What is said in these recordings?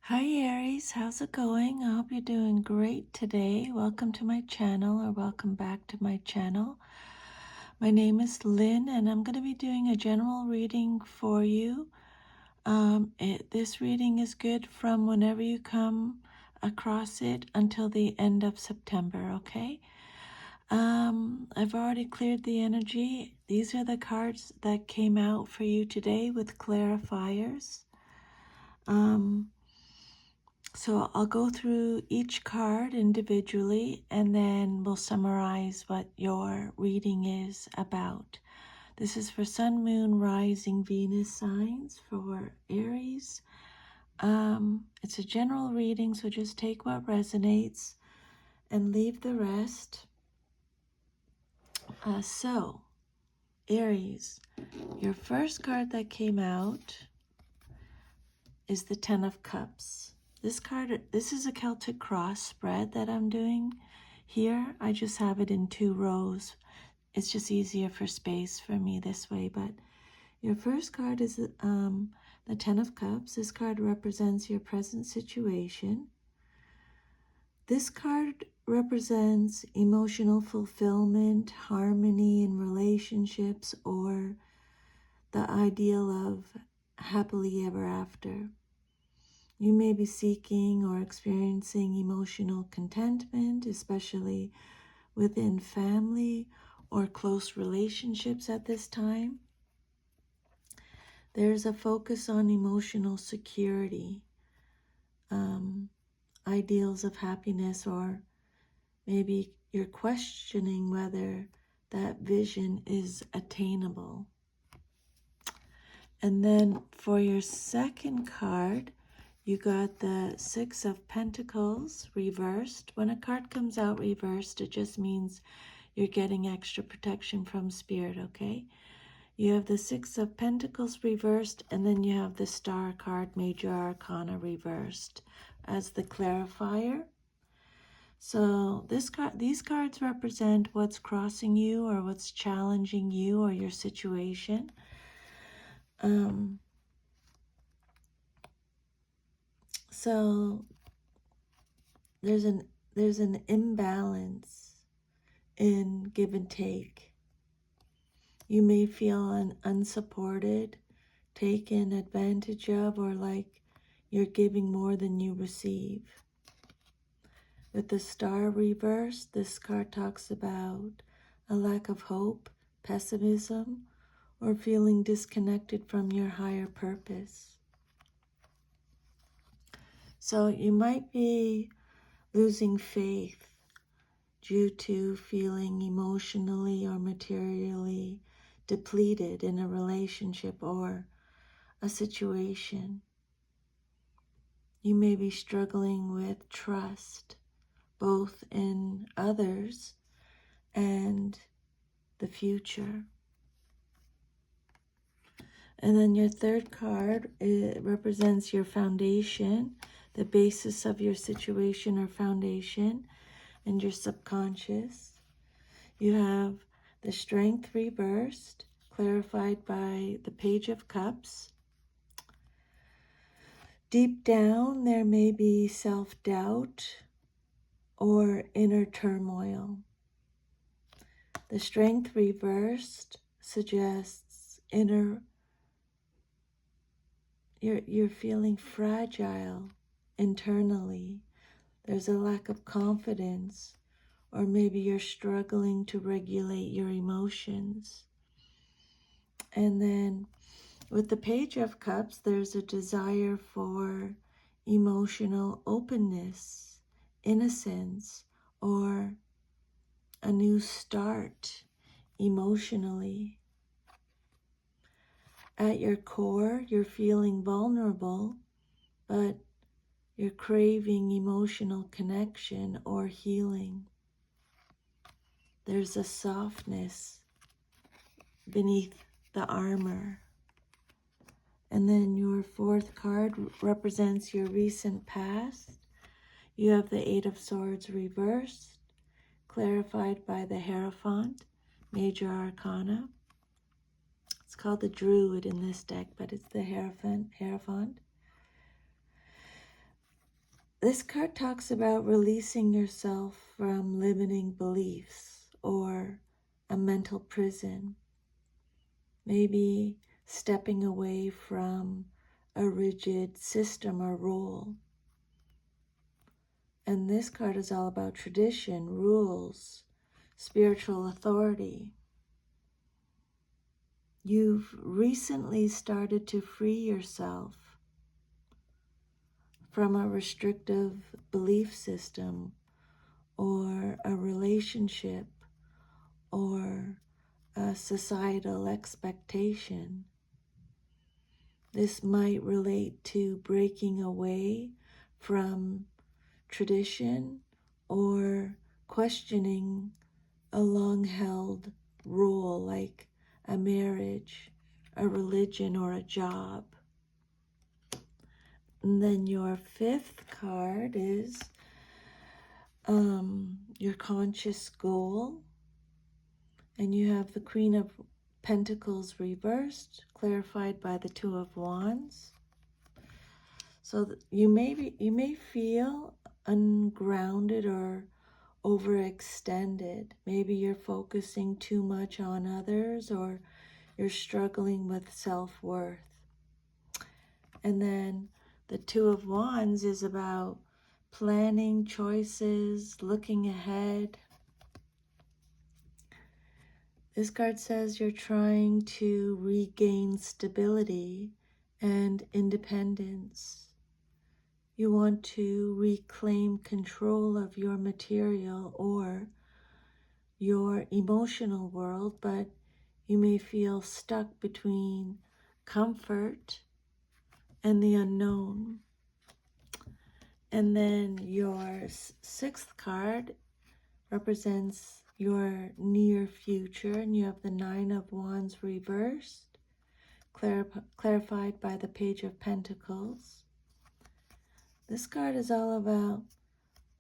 Hi Aries, how's it going? I hope you're doing great today. Welcome to my channel, or welcome back to my channel. My name is Lynn and I'm going to be doing a general reading for you. This reading is good from whenever you come across it until the end of September, okay? I've already cleared the energy. These are the cards that came out for you today with clarifiers. So I'll go through each card individually and then we'll summarize what your reading is about. This is for Sun, Moon, Rising, Venus signs for Aries. It's a general reading, so just take what resonates and leave the rest. So, Aries, your first card that came out is the Ten of Cups. This is a Celtic cross spread that I'm doing here. I just have it in 2 rows. It's just easier for space for me this way. But your first card is the Ten of Cups. This card represents your present situation. This card represents emotional fulfillment, harmony in relationships, or the ideal of happily ever after. You may be seeking or experiencing emotional contentment, especially within family or close relationships at this time. There's a focus on emotional security, ideals of happiness, or maybe you're questioning whether that vision is attainable. And then for your second card, you got the Six of Pentacles reversed. When a card comes out reversed, it just means you're getting extra protection from Spirit, okay? You have the Six of Pentacles reversed, and then you have the Star card, Major Arcana, reversed as the clarifier. So these cards represent what's crossing you or what's challenging you or your situation. So there's an imbalance in give and take. You may feel unsupported, taken advantage of, or like you're giving more than you receive. With the Star reversed, this card talks about a lack of hope, pessimism, or feeling disconnected from your higher purpose. So you might be losing faith due to feeling emotionally or materially depleted in a relationship or a situation. You may be struggling with trust, both in others and the future. And then your third card, it represents your foundation, the basis of your situation or foundation, and your subconscious. You have the Strength reversed, clarified by the Page of Cups. Deep down, there may be self-doubt or inner turmoil. The Strength reversed suggests you're feeling fragile internally. There's a lack of confidence, or maybe you're struggling to regulate your emotions. And then with the Page of Cups, there's a desire for emotional openness, innocence, or a new start emotionally. At your core, you're feeling vulnerable, but you're craving emotional connection or healing. There's a softness beneath the armor. And then your fourth card represents your recent past. You have the Eight of Swords reversed, clarified by the Hierophant, Major Arcana. It's called the Druid in this deck, but it's the Hierophant. This card talks about releasing yourself from limiting beliefs or a mental prison. Maybe stepping away from a rigid system or role. And this card is all about tradition, rules, spiritual authority. You've recently started to free yourself from a restrictive belief system or a relationship or a societal expectation. This might relate to breaking away from tradition or questioning a long-held role like a marriage, a religion, or a job. And then your fifth card is your conscious goal. And you have the Queen of Pentacles reversed, clarified by the Two of Wands. So you may feel ungrounded or overextended. Maybe you're focusing too much on others, or you're struggling with self-worth. And then the Two of Wands is about planning, choices, looking ahead. This card says you're trying to regain stability and independence. You want to reclaim control of your material or your emotional world, but you may feel stuck between comfort and the unknown. And then your sixth card represents your near future, and you have the Nine of Wands reversed, clarified by the Page of Pentacles. This card is all about,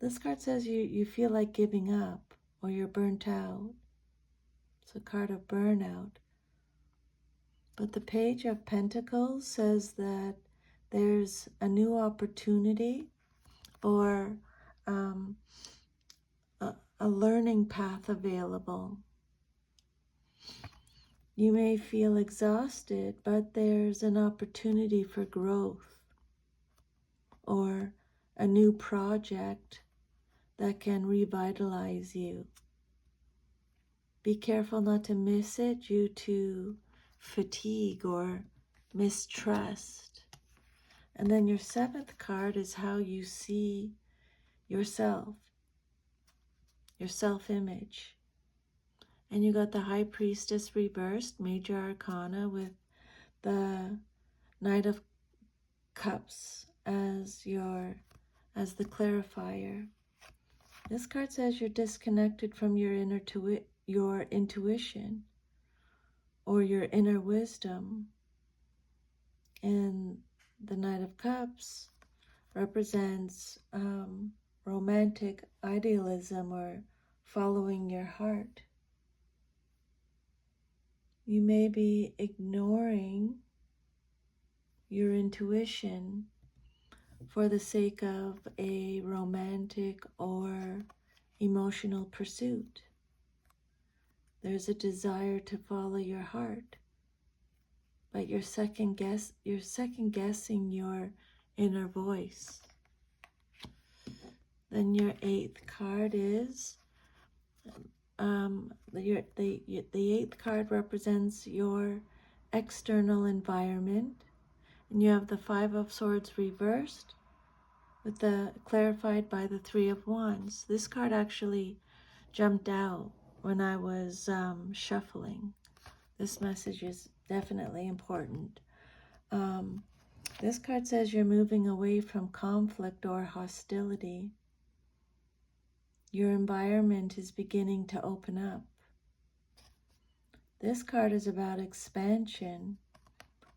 this card says you feel like giving up or you're burnt out. It's a card of burnout. But the Page of Pentacles says that there's a new opportunity or a learning path available. You may feel exhausted, but there's an opportunity for growth or a new project that can revitalize you. Be careful not to miss it due to fatigue or mistrust. And then your seventh card is how you see yourself, your self-image. And you got the High Priestess reversed, Major Arcana, with the Knight of Cups as the clarifier. This card says you're disconnected from your intuition or your inner wisdom. And the Knight of Cups represents romantic idealism or following your heart. You may be ignoring your intuition for the sake of a romantic or emotional pursuit. There's a desire to follow your heart, but you're second guessing your inner voice. Then your eighth card is the eighth card represents your external environment, and you have the Five of Swords reversed with the clarified by the Three of Wands. This card actually jumped out when I was shuffling. This message is definitely important. This card says you're moving away from conflict or hostility. Your environment is beginning to open up. This card is about expansion,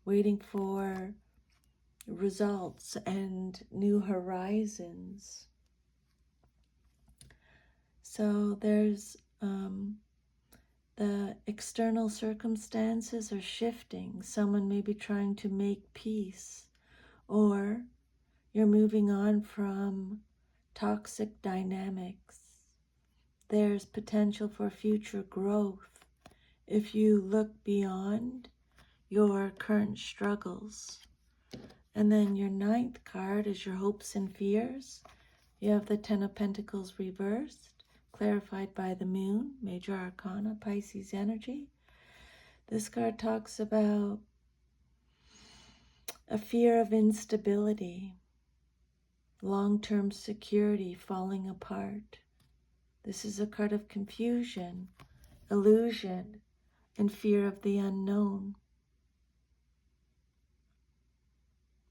waiting for results and new horizons. So there's the external circumstances are shifting. Someone may be trying to make peace, or you're moving on from toxic dynamics. There's potential for future growth if you look beyond your current struggles. And then your 9th card is your hopes and fears. You have the 10 of Pentacles reversed, clarified by the moon, major arcana, Pisces energy. This card talks about a fear of instability, long-term security falling apart. This is a card of confusion, illusion, and fear of the unknown.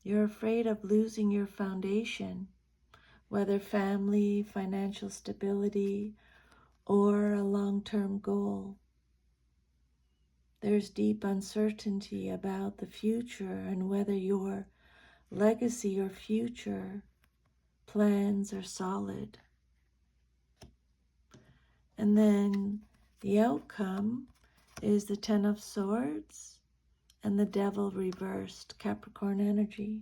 You're afraid of losing your foundation, whether family, financial stability, or a long-term goal. There's deep uncertainty about the future and whether your legacy or future plans are solid. And then the outcome is the 10 of Swords and the Devil reversed, Capricorn energy,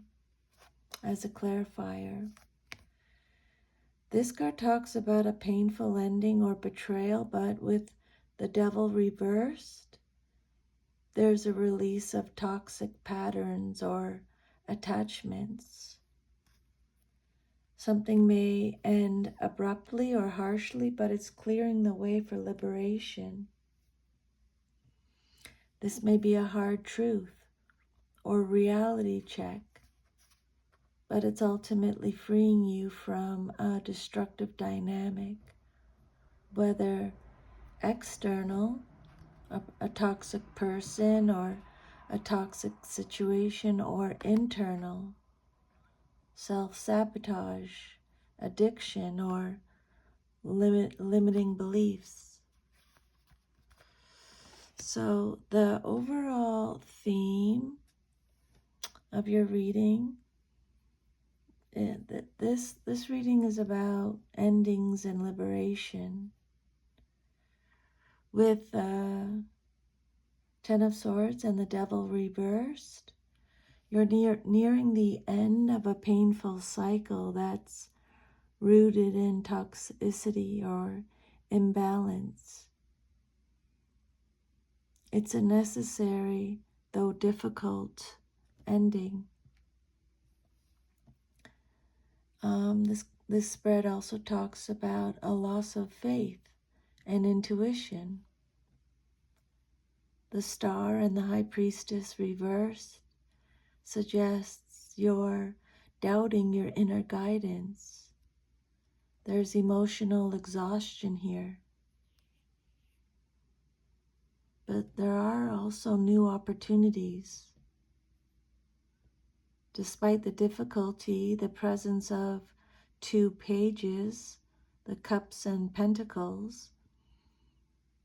as a clarifier. This card talks about a painful ending or betrayal, but with the Devil reversed, there's a release of toxic patterns or attachments. Something may end abruptly or harshly, but it's clearing the way for liberation. This may be a hard truth or reality check, but it's ultimately freeing you from a destructive dynamic, whether external, a toxic person or a toxic situation, or internal, self-sabotage, addiction, or limiting beliefs. So the overall theme of your reading, this reading is about endings and liberation. With 10 of Swords and the Devil reversed, you're nearing the end of a painful cycle that's rooted in toxicity or imbalance. It's a necessary, though difficult, ending. This spread also talks about a loss of faith and intuition. The Star and the High Priestess reversed suggests you're doubting your inner guidance. There's emotional exhaustion here. But there are also new opportunities. Despite the difficulty, the presence of 2 pages, the Cups and Pentacles,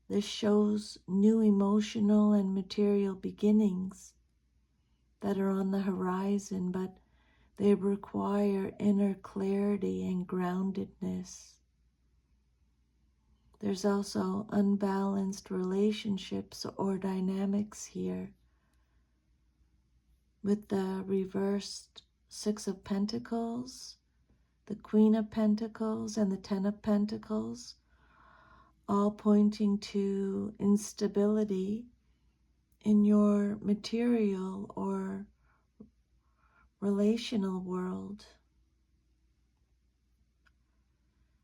this shows new emotional and material beginnings that are on the horizon, but they require inner clarity and groundedness. There's also unbalanced relationships or dynamics here, with the reversed 6 of Pentacles, the Queen of Pentacles, and the 10 of Pentacles, all pointing to instability in your material or relational world.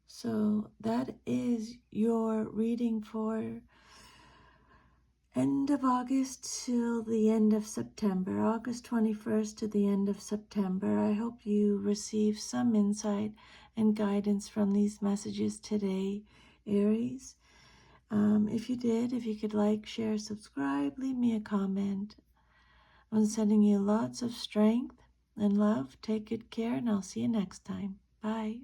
So that is your reading for end of August till the end of September, August 21st to the end of September. I hope you receive some insight and guidance from these messages today, Aries. If you did, if you could like, share, subscribe, leave me a comment. I'm sending you lots of strength and love. Take good care, and I'll see you next time. Bye.